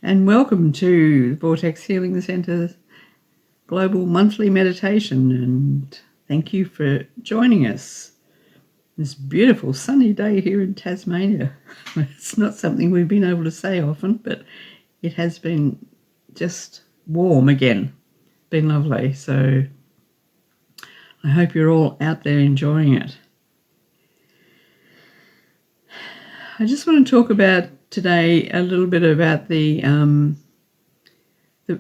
and welcome to the Vortex Healing Centre's Global Monthly Meditation, and thank you for joining us this beautiful sunny day here in Tasmania. It's not something we've been able to say often, but it has been just warm again. Been lovely, so I hope you're all out there enjoying it. I just want to talk about today a little bit about the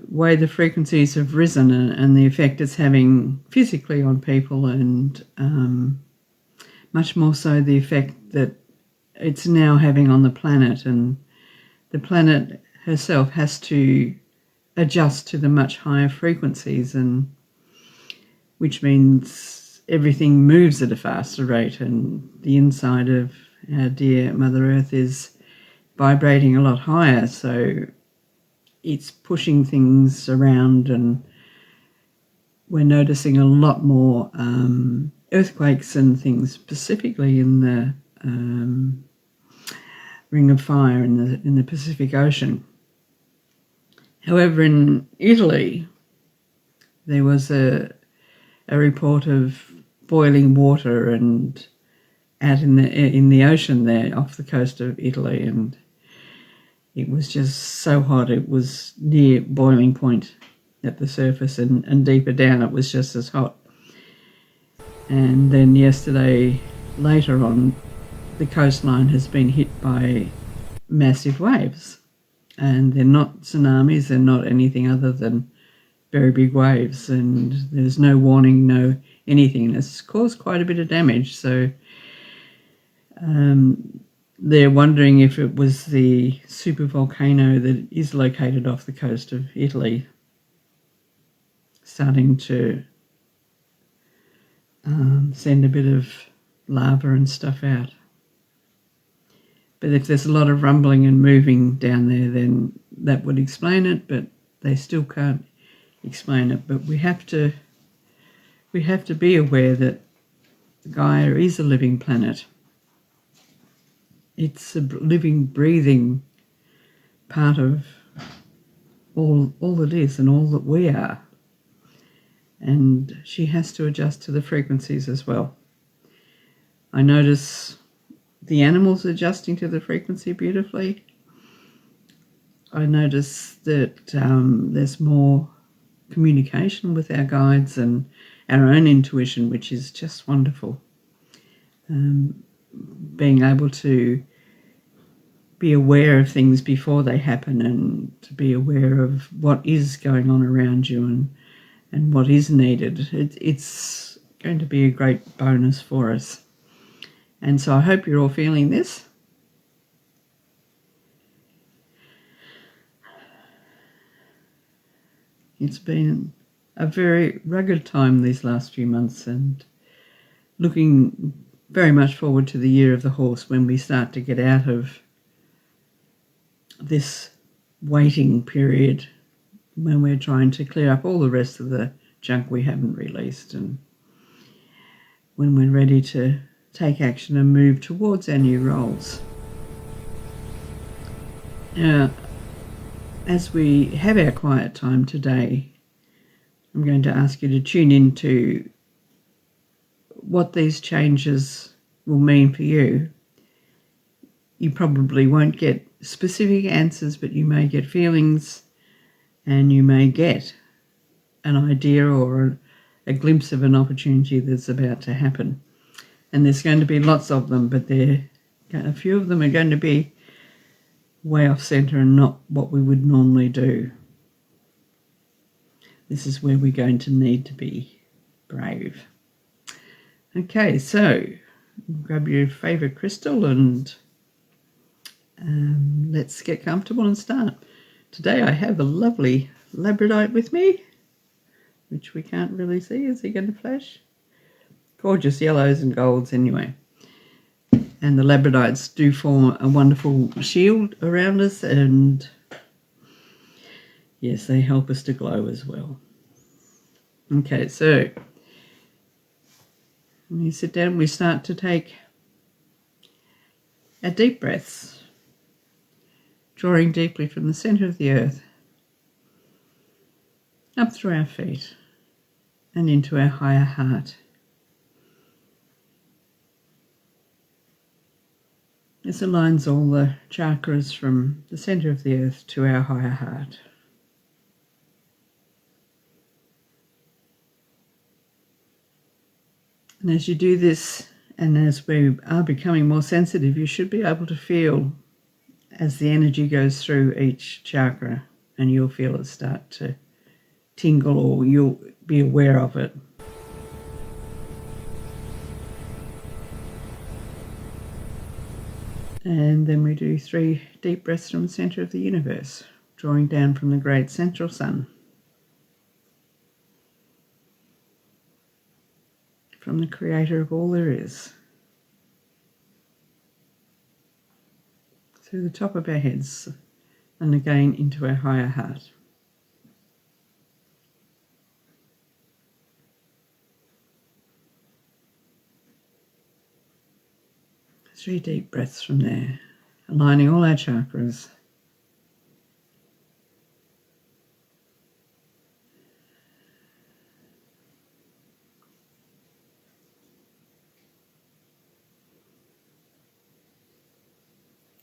way the frequencies have risen and the effect it's having physically on people, and much more so the effect that it's now having on the planet. And the planet herself has to adjust to the much higher frequencies, and which means everything moves at a faster rate, and the inside of our dear Mother Earth is vibrating a lot higher, so it's pushing things around, and we're noticing a lot more earthquakes and things, specifically in the Ring of Fire in the Pacific Ocean. However, in Italy, there was a report of boiling water and out in the ocean there off the coast of Italy, and it was just so hot. It was near boiling point at the surface, and deeper down it was just as hot. And then yesterday, later on, the coastline has been hit by massive waves, and they're not tsunamis, they're not anything other than very big waves, and there's no warning, no anything. It's caused quite a bit of damage, so they're wondering if it was the supervolcano that is located off the coast of Italy starting to send a bit of lava and stuff out. But if there's a lot of rumbling and moving down there, then that would explain it, but they still can't explain it. But we have to be aware that Gaia is a living planet. It's a living, breathing part of all that is and all that we are. And she has to adjust to the frequencies as well. I notice the animals adjusting to the frequency beautifully. I notice that there's more communication with our guides and our own intuition, which is just wonderful. Being able to be aware of things before they happen, and to be aware of what is going on around you and what is needed. It's going to be a great bonus for us. And so I hope you're all feeling this. It's been a very rugged time these last few months, and looking very much forward to the year of the horse, when we start to get out of this waiting period, when we're trying to clear up all the rest of the junk we haven't released, and when we're ready to take action and move towards our new roles. Now, as we have our quiet time today, I'm going to ask you to tune into what these changes will mean for you. You probably won't get specific answers, but you may get feelings, and you may get an idea or a glimpse of an opportunity that's about to happen. And there's going to be lots of them, but a few of them are going to be way off centre and not what we would normally do. This is where we're going to need to be brave. Okay, so grab your favourite crystal and let's get comfortable and start. Today I have a lovely labradorite with me, which we can't really see. Is he going to flash? Gorgeous yellows and golds anyway. And the labradorites do form a wonderful shield around us, and yes, they help us to glow as well. Okay, so when you sit down, we start to take our deep breaths. drawing deeply from the centre of the earth, up through our feet and into our higher heart. This aligns all the chakras from the centre of the earth to our higher heart. And as you do this, and as we are becoming more sensitive, you should be able to feel as the energy goes through each chakra, and you'll feel it start to tingle, or you'll be aware of it. And then we do 3 deep breaths from the centre of the universe, drawing down from the great central sun, from the creator of all there is, through the top of our heads, and again into our higher heart. Three deep breaths from there, aligning all our chakras.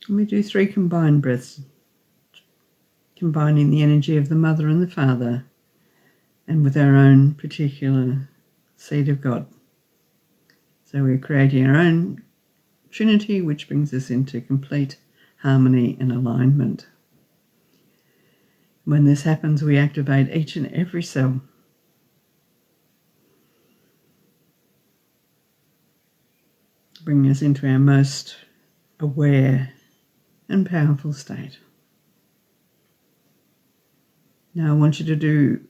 And we do 3 combined breaths, combining the energy of the Mother and the Father, and with our own particular seed of God. So we're creating our own Trinity, which brings us into complete harmony and alignment. When this happens, we activate each and every cell. Bringing us into our most aware and powerful state. Now I want you to do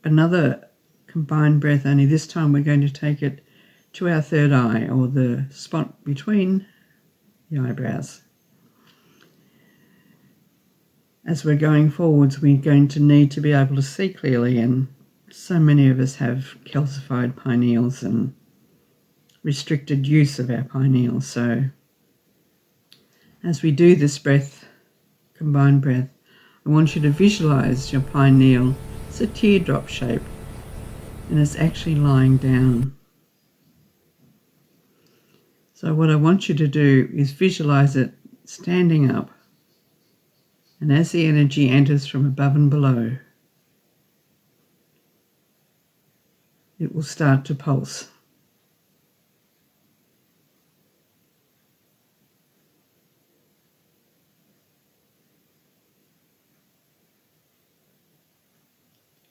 another combined breath, only this time we're going to take it to our third eye, or the spot between the eyebrows. As we're going forwards, we're going to need to be able to see clearly, and so many of us have calcified pineals and restricted use of our pineals. So as we do this breath, combined breath, I want you to visualize your pineal as a teardrop shape, and it's actually lying down. So what I want you to do is visualize it standing up, and as the energy enters from above and below, it will start to pulse.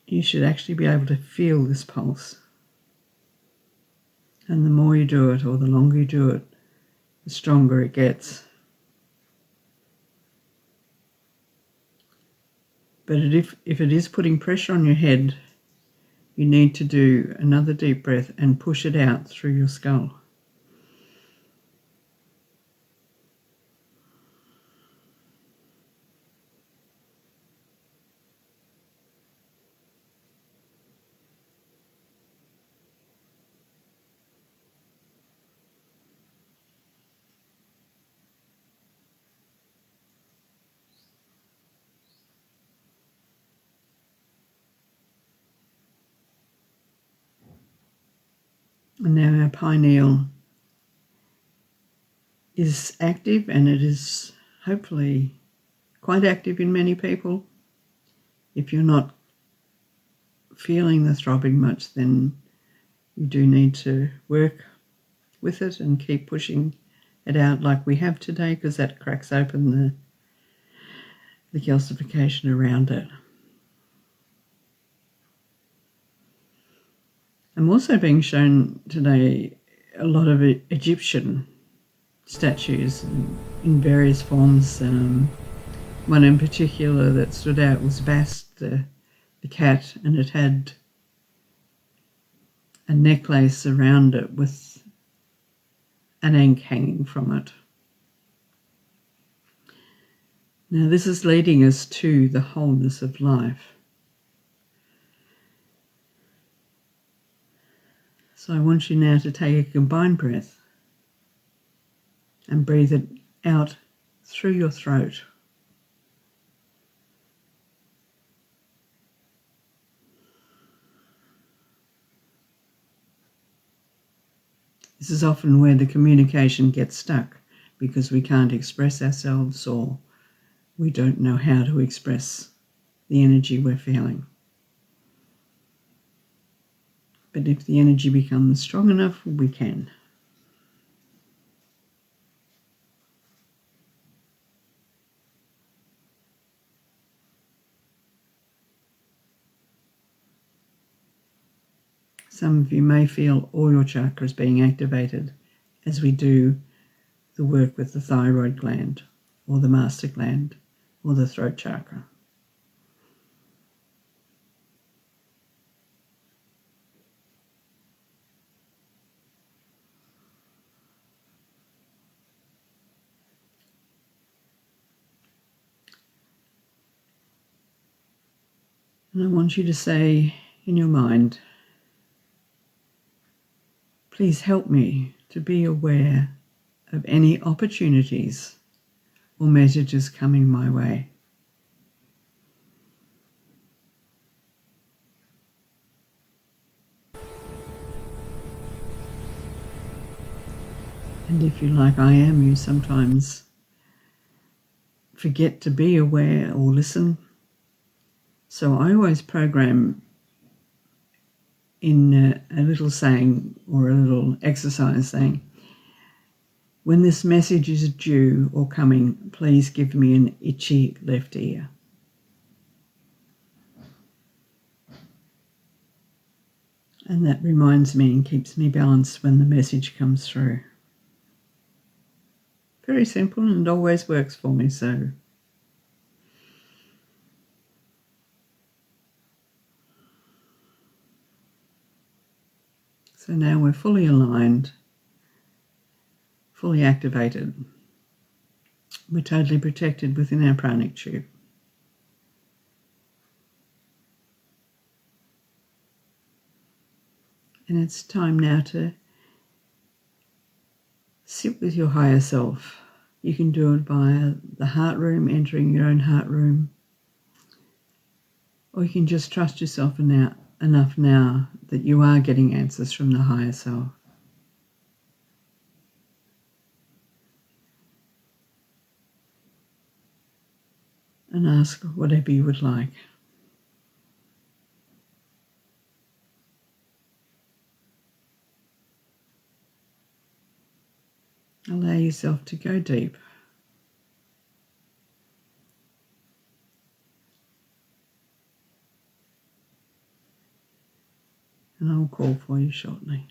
You should actually be able to feel this pulse. And the more you do it, or the longer you do it, the stronger it gets. But if it is putting pressure on your head, you need to do another deep breath and push it out through your skull. And now our pineal is active, and it is hopefully quite active in many people. If you're not feeling the throbbing much, then you do need to work with it and keep pushing it out like we have today, because that cracks open the calcification around it. I'm also being shown today a lot of Egyptian statues in various forms. One in particular that stood out was Bast, the cat, and it had a necklace around it with an ankh hanging from it. Now this is leading us to the wholeness of life. So I want you now to take a combined breath and breathe it out through your throat. This is often where the communication gets stuck because we can't express ourselves or we don't know how to express the energy we're feeling. But if the energy becomes strong enough, we can. Some of you may feel all your chakras being activated as we do the work with the thyroid gland or the master gland or the throat chakra. And I want you to say in your mind, please help me to be aware of any opportunities or messages coming my way. And if you're like I am, you sometimes forget to be aware or listen. So I always program in a little saying or a little exercise saying, when this message is due or coming, please give me an itchy left ear. And that reminds me and keeps me balanced when the message comes through. Very simple and always works for me, so now we're fully aligned, fully activated. We're totally protected within our pranic tube. And it's time now to sit with your higher self. You can do it via the heart room, entering your own heart room. Or you can just trust yourself enough now that you are getting answers from the higher self. And ask whatever you would like. Allow yourself to go deep. And I'll call for you shortly.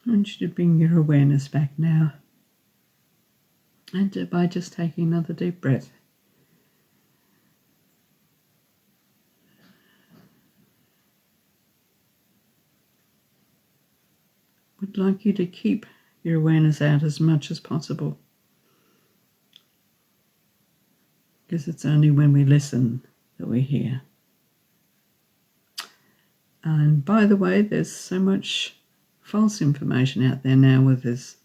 I want you to bring your awareness back now, and by just taking another deep breath. Would like you to keep your awareness out as much as possible, because it's only when we listen that we hear. And by the way, there's so much false information out there now with this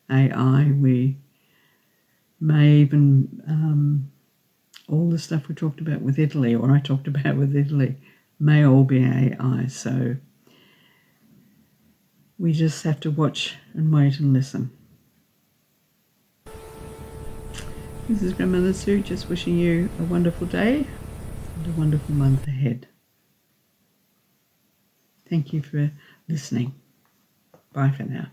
AI. We may even, all the stuff we talked about with Italy, or I talked about with Italy, may all be AI. So we just have to watch and wait and listen. This is Grandmother Sue, just wishing you a wonderful day and a wonderful month ahead. Thank you for listening. Bye for now.